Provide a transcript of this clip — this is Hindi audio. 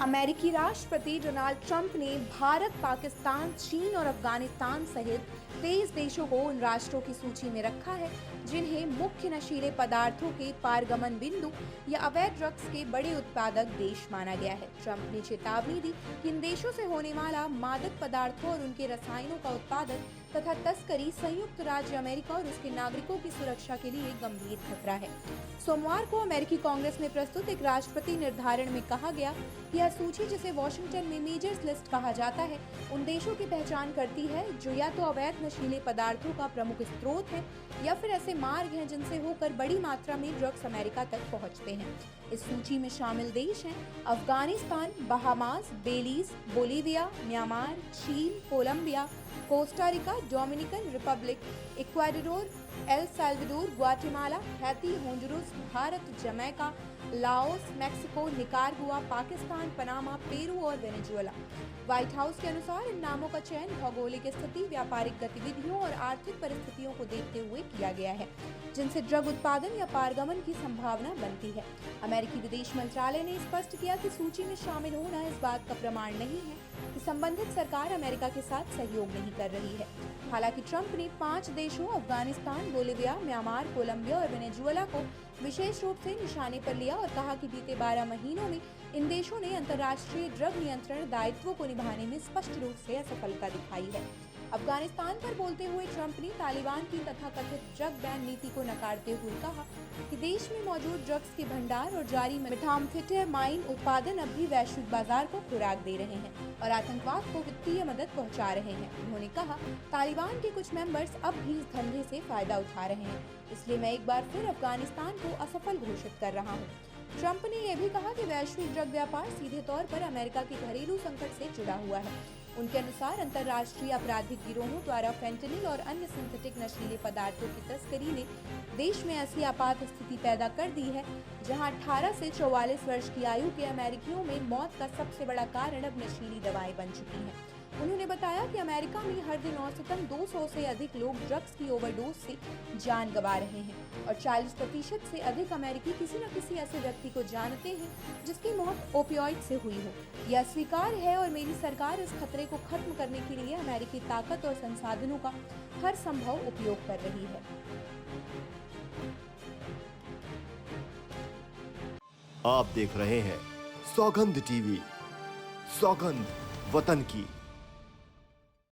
अमेरिकी राष्ट्रपति डोनाल्ड ट्रंप ने भारत, पाकिस्तान, चीन और अफगानिस्तान सहित 23 देशों को उन राष्ट्रों की सूची में रखा है जिन्हें मुख्य नशीले पदार्थों के पारगमन बिंदु या अवैध ड्रग्स के बड़े उत्पादक देश माना गया है। ट्रंप ने चेतावनी दी कि इन देशों से होने वाला मादक पदार्थों और उनके रसायनों का उत्पादन तथा तस्करी संयुक्त राज्य अमेरिका और उसके नागरिकों की सुरक्षा के लिए गंभीर खतरा है। सोमवार को अमेरिकी कांग्रेस में प्रस्तुत एक राष्ट्रपति निर्धारण में कहा गया कि यह सूची, जिसे वॉशिंगटन में मेजर्स लिस्ट कहा जाता है, उन देशों की पहचान करती है जो या तो अवैध नशीले पदार्थों का प्रमुख स्रोत है या फिर ऐसे मार्ग हैं जिनसे होकर बड़ी मात्रा में ड्रग्स अमेरिका तक पहुंचते हैं। इस सूची में शामिल देश हैं Afghanistan, Bahamas, Belize, Bolivia, Myanmar, चीन, Colombia, Costa Rica, Dominican Republic, Ecuador, El Salvador, Guatemala, Haiti, Honduras, Bharat, Jamaica, Laos, Mexico, Nicaragua, Pakistan, Panama, Peru और वेनेजुएला। व्हाइट हाउस के अनुसार इन नामों का चयन भौगोलिक स्थिति, व्यापारिक गतिविधियों और आर्थिक परिस्थितियों को देखते हुए किया गया है जिनसे ड्रग उत्पादन या पारगमन की संभावना बनती है। अमेरिकी विदेश मंत्रालय ने स्पष्ट किया कि सूची में शामिल होना इस बात का प्रमाण नहीं है कि संबंधित सरकार अमेरिका के साथ सहयोग नहीं कर रही है। हालांकि ट्रंप ने 5 देशों अफगानिस्तान, बोलीविया, म्यांमार, कोलंबिया और वेनेजुएला को विशेष रूप से निशाने पर लिया और कहा कि बीते 12 महीनों में इन देशों ने अंतर्राष्ट्रीय ड्रग नियंत्रण दायित्वों को निभाने में स्पष्ट रूप से असफलता दिखाई है। अफगानिस्तान पर बोलते हुए ट्रंप ने तालिबान की तथाकथित ड्रग बैन नीति को नकारते हुए कहा कि देश में मौजूद ड्रग्स के भंडार और जारी मेथाम्फेटामाइन उत्पादन अब भी वैश्विक बाजार को खुराक दे रहे हैं और आतंकवाद को वित्तीय मदद पहुंचा रहे हैं। उन्होंने कहा, तालिबान के कुछ मेंबर्स अब भी इस धंधे से फायदा उठा रहे हैं, इसलिए मैं एक बार फिर अफगानिस्तान को असफल घोषित कर रहा हूँ। ट्रंप ने यह भी कहा कि वैश्विक ड्रग व्यापार सीधे तौर पर अमेरिका के घरेलू संकट से जुड़ा हुआ है। उनके अनुसार अंतर्राष्ट्रीय आपराधिक गिरोहों द्वारा फेंटनिल और अन्य सिंथेटिक नशीले पदार्थों की तस्करी ने देश में ऐसी आपात स्थिति पैदा कर दी है जहां 18 से 44 वर्ष की आयु के अमेरिकियों में मौत का सबसे बड़ा कारण अब नशीली दवाएं बन चुकी हैं। उन्होंने बताया कि अमेरिका में हर दिन औसतन 200 से अधिक लोग ड्रग्स की ओवरडोज से जान गंवा रहे हैं और 40% से अधिक अमेरिकी किसी न किसी ऐसे व्यक्ति को जानते हैं जिसकी मौत ओपियोइड से हुई हो। यह स्वीकार है और मेरी सरकार इस खतरे को खत्म करने के लिए अमेरिकी ताकत और संसाधनों का हर संभव उपयोग कर रही है। आप देख रहे हैं सौगंध टीवी, सौगंध वतन की।